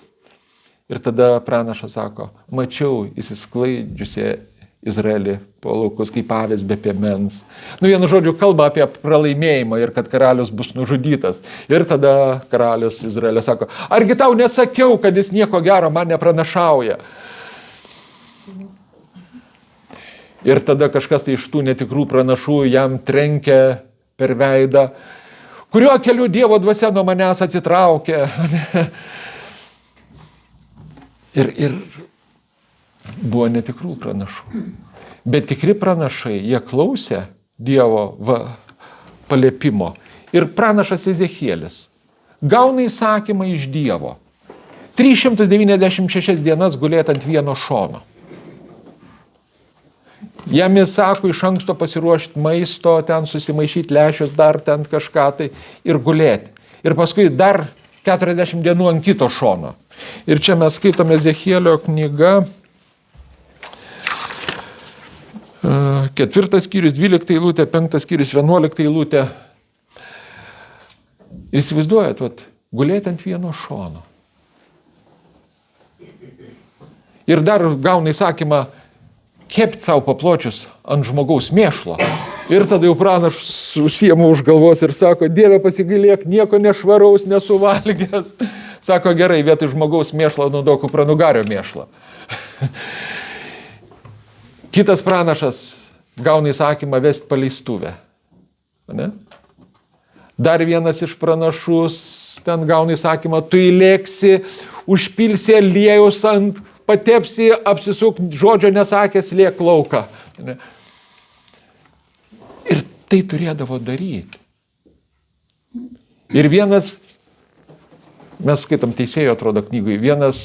Ir tada pranašas sako, mačiau įsisklaidžiusią Izraelį po laukus kaip avės be piemens. Vienu žodžiu, kalba apie pralaimėjimą ir kad karalius bus nužudytas. Ir tada karalius Izraelio sako, argi tau nesakiau, kad jis nieko gero man nepranašauja. Ir tada kažkas tai iš tų netikrų pranašų jam trenkia per veidą, kuriuo keliu Dievo dvasia nuo manęs atsitraukė. Ir buvo netikrų pranašų. Bet tikri pranašai, jie klausė Dievo paliepimo. Ir pranašas Ezechielis gauna įsakymą iš Dievo. 396 dienas gulėti ant vieno šono. Jam įsako iš anksto pasiruošti maisto, ten susimaišyti lęšius, dar ten kažką tai ir gulėti. Ir paskui dar 40 dienų ant kito šono. Ir čia mes skaitome Ezechielio knygą, 4 skyrius, 12 eilutė, 5 skyrius, 11 eilutė. Ir įsivaizduojat, gulėti ant vieno šono. Ir dar gauna įsakymą kepti savo papločius ant žmogaus mėšlo. Ir tada jau pranašas užsiema už galvos ir sako, Dieve pasigailėk, nieko nešvaraus nesuvalgęs. Sako, gerai, vietoj žmogaus mėšlo naudok kupranugario mėšlą. Kitas pranašas gauna įsakymą vesti paleistuvę. Ne? Dar vienas iš pranašus ten gauna įsakymą, tu įlėksi, užpilsi aliejus, patepsi, apsisuk, žodžio nesakęs, liek lauką. Ne? Ir tai turėdavo daryti. Ir vienas, mes skaitom Teisėjo, atrodo, knygui, vienas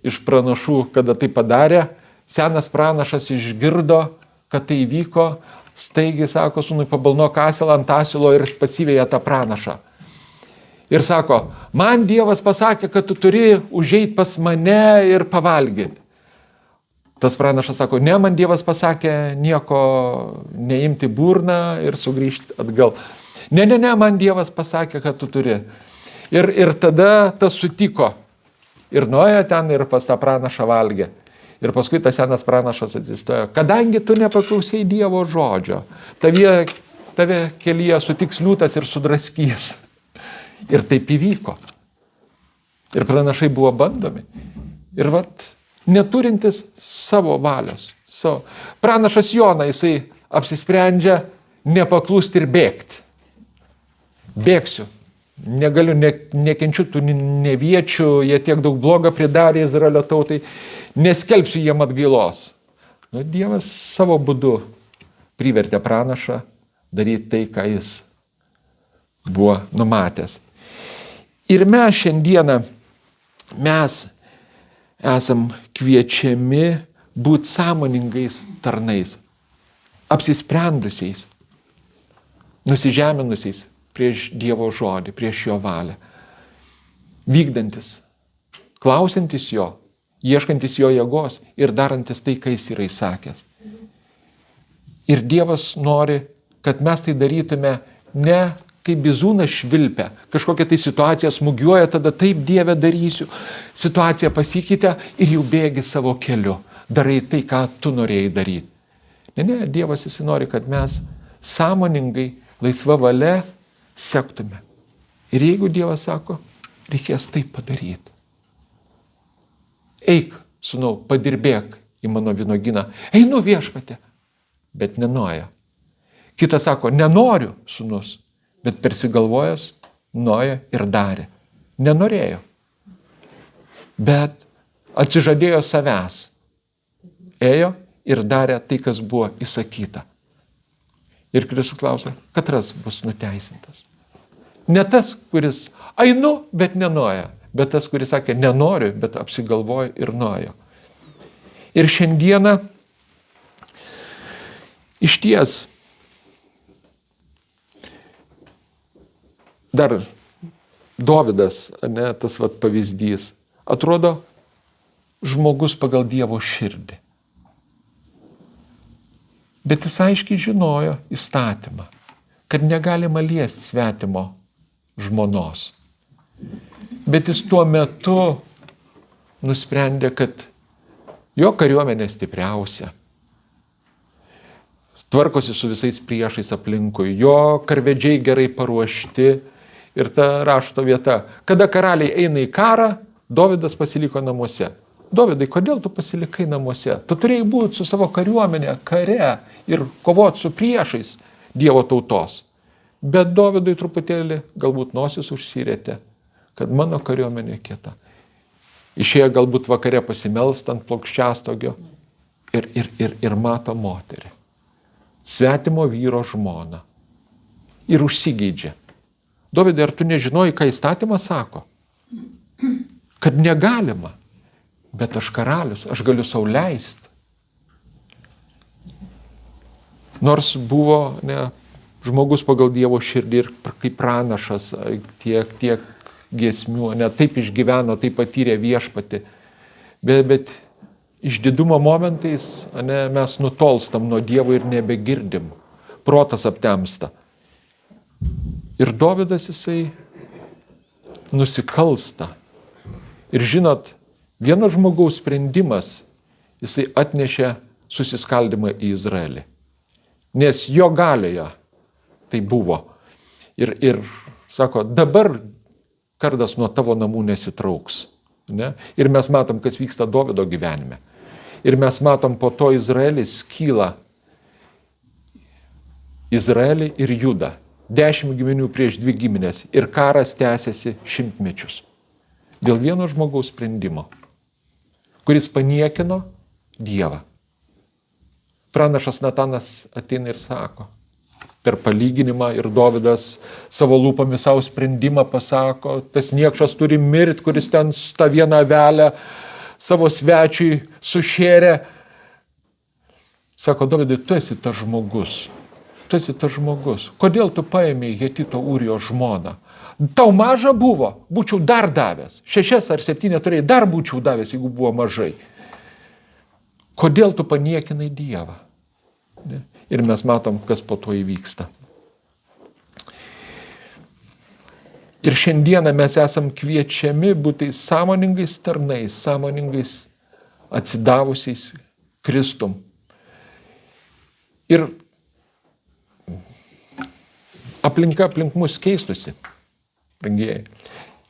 iš pranašų, kada tai padarė, senas pranašas išgirdo, kad tai įvyko, staigiai sako, sūnui pabalnok asilą ant asilo ir pasiveja tą pranašą. Ir sako, man Dievas pasakė, kad tu turi užeiti pas mane ir pavalgyti. Tas pranašas sako, ne, man Dievas pasakė nieko neimti burną ir sugrįžti atgal. Ne, man Dievas pasakė, kad tu turi. Ir tada tas sutiko. Ir nuėjo ten ir pas tą pranašą valgė. Ir paskui tas senas pranašas atsistojo. Kadangi tu nepaklausai Dievo žodžio, tave kelyje sutiks liūtas ir sudraskys. Ir taip įvyko. Ir pranašai buvo bandomi. Ir neturintis savo valios. Pranašas Jona, jisai apsisprendžia nepaklusti ir bėgti. Bėgsiu. Negaliu, nekenčiu tų neviečių, jie tiek daug bloga pridarė Izraelio tautai. Neskelbsiu jiem atgailos. Dievas savo būdu privertė pranašą daryti tai, ką jis buvo numatęs. Ir mes šiandieną, mes esam kviečiami būti sąmoningais tarnais, apsisprendusiais, nusižeminusiais prieš Dievo žodį, prieš jo valią, vykdantis, klausantis jo, ieškantis jo jėgos ir darantis tai, ką jis yra įsakęs. Ir Dievas nori, kad mes tai darytume ne kaip bizūnas švilpia, kažkokia tai situacija smūgiuoja, tada taip Dieve darysiu. Situacija pasikeitė ir jau bėgi savo keliu. Darai tai, ką tu norėjai daryti. Ne, Dievas jis nori, kad mes sąmoningai, laisva valia sektume. Ir jeigu Dievas sako, reikės taip padaryti. Eik, sūnau, padirbėk į mano vynuogyną. Einu Viešpatie, bet nenoja. Kitas sako, nenoriu, sūnus. Bet persigalvojęs, nuėjo ir darė. Nenorėjo. Bet atsižadėjo savęs. Ėjo ir darė tai, kas buvo įsakyta. Ir Kristus klausia, katras bus nuteisintas. Ne tas, kuris einu, bet nenuoja. Bet tas, kuris sakė, nenoriu, bet apsigalvojo ir nuėjo. Ir šiandieną išties dar Dovydas, tas pavyzdys, atrodo žmogus pagal Dievo širdį. Bet jis aiškiai žinojo įstatymą, kad negalima liesti svetimo žmonos. Bet jis tuo metu nusprendė, kad jo kariuomenė stipriausia. Tvarkosi su visais priešais aplinkui, jo karvedžiai gerai paruošti. Ir ta rašto vieta, kada karaliai eina į karą, Dovydas pasiliko namuose. Dovydai, kodėl tu pasilikai namuose? Tu turėjai būti su savo kariuomenė, kare ir kovoti su priešais Dievo tautos. Bet Dovydui truputėlį galbūt nosis užsirėtė, kad mano kariuomenė kieta. Išėjo galbūt vakare pasimelst ant plokščiastogio ir mato moterį. Svetimo vyro žmoną. Ir užsigeidžia. Dovydai, ar tu nežinoji, ką įstatymas sako? Kad negalima. Bet aš karalius, aš galiu sau leisti. Nors buvo žmogus pagal Dievo širdį ir kaip pranašas, tiek giesmių, taip išgyveno, taip patyrė viešpatį. Bet išdidumo momentais mes nutolstam nuo Dievo ir nebegirdim. Protas aptemsta. Ir Dovydas jisai nusikalsta. Ir žinot, vieno žmogaus sprendimas jisai atnešė susiskaldimą į Izraelį. Nes jo galioje tai buvo. Ir sako, dabar kardas nuo tavo namų nesitrauks. Ne? Ir mes matom, kas vyksta Dovydo gyvenime. Ir mes matom, po to Izraelis kyla. Izraelį ir Judą. 10 giminių prieš 2 giminės. Ir karas tęsiasi 100 mečius. Dėl vieno žmogaus sprendimo, kuris paniekino Dievą. Pranašas Natanas ateina ir sako, per palyginimą ir Dovydas savo lūpomis savo sprendimą pasako, tas niekšas turi mirti, kuris ten tą vieną avelę savo svečiui sušėrė. Sako, Dovydai, tu esi tas žmogus. Tu esi tas žmogus. Kodėl tu paėmei Hetito Ūrijo žmoną? Tau maža buvo, būčiau dar davęs. 6 ar 7 turėjai, dar būčiau davęs, jeigu buvo mažai. Kodėl tu paniekinai Dievą? Ir mes matom, kas po to įvyksta. Ir šiandieną mes esam kviečiami būti sąmoningais tarnais, sąmoningais atsidavusiais Kristum. Ir aplinka aplink mus keistusi. Brangieji.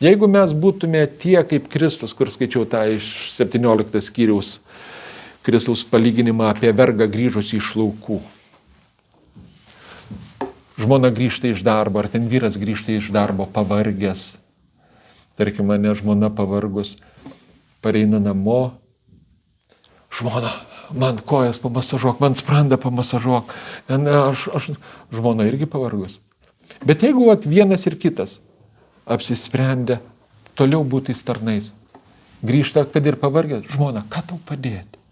Jeigu mes būtume tie kaip Kristus, kur skaičiau tą iš 17 skyriaus Kristaus palyginimą apie vergą grįžusį iš laukų. Žmona grįžta iš darbo, ar ten vyras grįžta iš darbo pavargęs. Tarkim, mane žmona pavargus, pareina namo. Žmona, man kojas pamasažuok, man sprandą pamasažuok. Žmona irgi pavargus. Bet jeigu vienas ir kitas apsisprendė toliau būti tarnais, grįžta, kad ir pavargęs, žmona, ką tau padėti?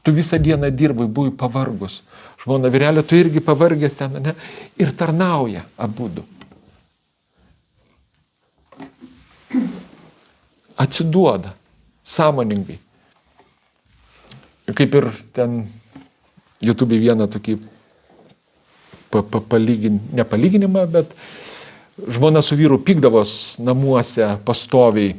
Tu visą dieną dirbai, buvai pavargus. Žmona, vyrelė, tu irgi pavargęs ten, ne? Ir tarnauja abudu. Atsiduoda, sąmoningai. Kaip ir ten YouTube vieną tokį nepalyginimą, bet žmona su vyru pykdavos namuose pastoviai,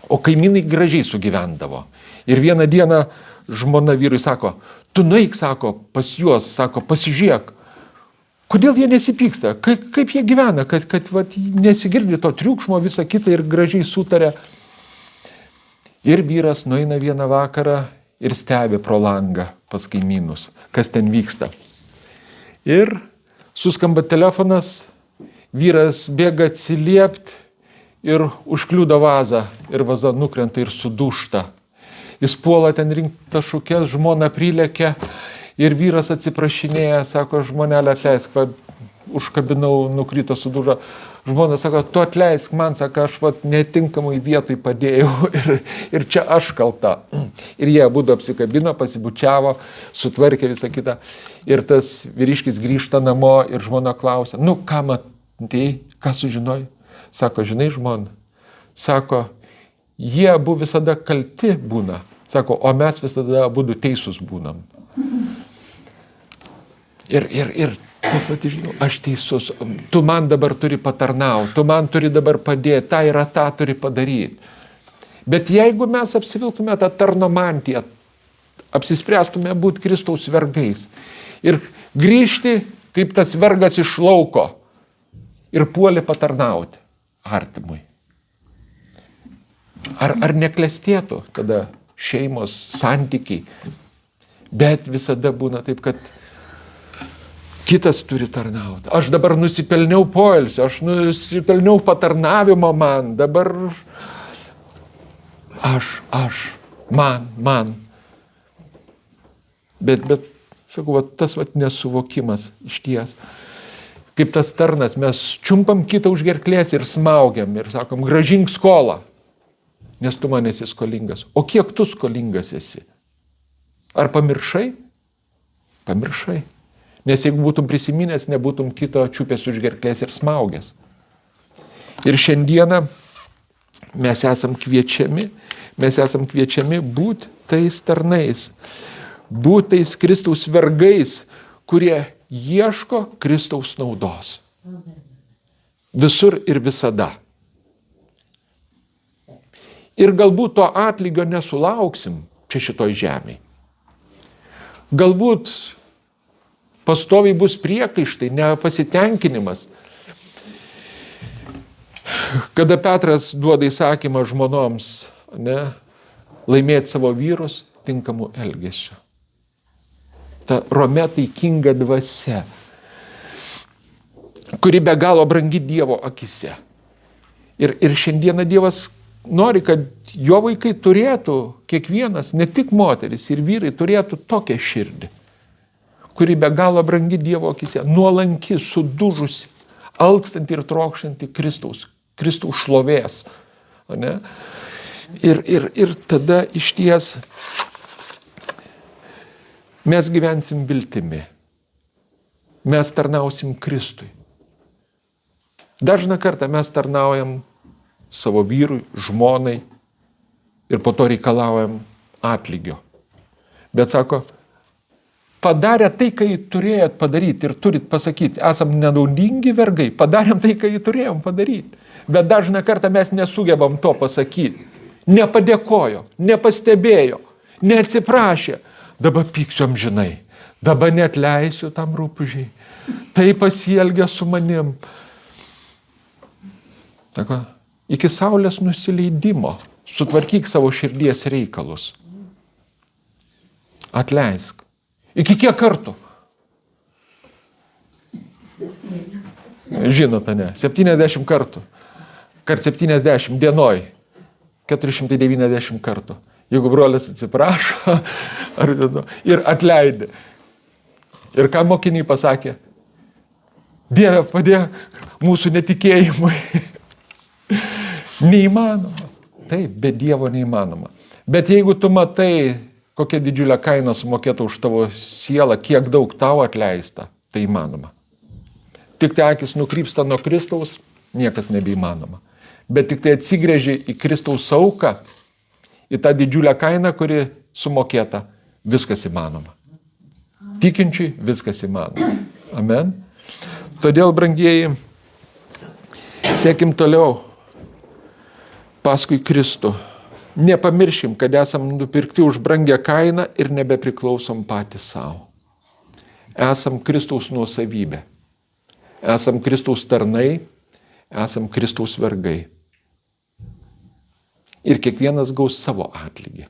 o kaimynai gražiai sugyvendavo. Ir vieną dieną žmona vyrui sako, tu nueik, sako, pas juos, sako, pasižiūrėk, kodėl jie nesipyksta, kaip jie gyvena, kad nesigirdi to triukšmo, visą kitą ir gražiai sutarė. Ir vyras nueina vieną vakarą ir stebi pro langą pas kaimynus, kas ten vyksta. Ir suskamba telefonas, vyras bėga atsiliepti ir užkliūda vazą ir vaza nukrenta ir sudūžta. Jis puola ten rinkti tašukės, žmona prilekia ir vyras atsiprašinėja, sako, žmonelė atleisk, užkabinau, nukrito, sudužo. Žmona sako, tu atleisk man, sako, aš netinkamai vietoj padėjau ir čia aš kalta. Ir jie abudu apsikabino, pasibučiavo, sutvarkė visą kitą. Ir tas vyriškis grįžta namo ir žmona klausia, ką matai, ką sužinojai? Sako, žinai, žmona, sako, jie abu visada kalti būna, sako, o mes visada abudu teisūs būnam. Ir tas žinau, aš teisus, tu man dabar turi patarnauti, tu man turi dabar padėti, tą turi padaryti. Bet jeigu mes apsiviltume tą tarno mantiją, apsispręstume būti Kristaus vergais ir grįžti kaip tas vergas iš lauko ir puolė patarnauti artimui. Ar neklestėtų tada šeimos, santykiai? Bet visada būna taip, kad kitas turi tarnauti. Aš dabar nusipelniau poilsio, aš nusipelniau patarnavimo man, dabar aš, man. Bet sakau, tas nesuvokimas išties. Kaip tas tarnas, mes čiumpam kitą už gerklės ir smaugiam ir sakom, grąžink skolą. Nes tu man esi skolingas. O kiek tu skolingas esi? Ar pamiršai? Pamiršai. Nes jeigu būtum prisiminęs, nebūtum kito čiupęs už gerklės ir smaugęs. Ir šiandieną mes esam kviečiami būti tais tarnais, būti tais Kristaus vergais, kurie ieško Kristaus naudos. Visur ir visada. Ir galbūt to atlygio nesulauksim čia šitoj žemėje. Galbūt pastoviai bus priekaištai, nepasitenkinimas. Kada Petras duoda įsakymą žmonoms, laimėti savo vyrus tinkamų elgesių. Ta romia taikinga dvasia, kuri be galo brangi Dievo akise. Ir šiandieną Dievas nori, kad jo vaikai turėtų, kiekvienas, ne tik moteris ir vyrai, turėtų tokią širdį, kuri be galo brangi Dievo akise, nuolanki, sudužusi, alkstanti ir trokštanti Kristaus šlovės. Ir tada išties mes gyvensim viltimi. Mes tarnausim Kristui. Dažną kartą mes tarnaujam savo vyrui, žmonai ir po to reikalaujam atlygio. Bet sako, padarė tai, ką jį turėjot padaryti ir turit pasakyti, esam nenaudingi vergai, padarėm tai, ką jį turėjom padaryti. Bet dažną kartą mes nesugebam to pasakyti. Nepadėkojo, nepastebėjo, neatsiprašė. Dabar pyksiu amžinai, dabar net leisiu tam rūpužiai. Tai pasielgia su manim. Sako, iki saulės nusileidimo sutvarkyk savo širdies reikalus. Atleisk. Iki kiek kartų? Žinote, ne? 70 kartų. Kart 70 dienoj. 490 kartų. Jeigu brolis atsiprašo ir atleidė. Ir ką mokiniai pasakė? Dieve, padėk mūsų netikėjimui. Neįmanoma. Taip, be Dievo neįmanoma. Bet jeigu tu matai, kokia didžiulė kaina sumokėta už tavo sielą, kiek daug tau atleista, tai įmanoma. Tik tai akis nukrypsta nuo Kristaus, niekas nebeįmanoma. Bet tik tai atsigręži į Kristaus auką, į tą didžiulę kainą, kuri sumokėta, viskas įmanoma. Tikinčiui viskas įmanoma. Amen. Todėl, brangieji, sėkim toliau paskui Kristų. Nepamiršim, kad esam nupirkti už brangią kainą ir nebepriklausom patys savo. Esam Kristaus nuosavybė. Esam Kristaus tarnai, esam Kristaus vergai. Ir kiekvienas gaus savo atlygį.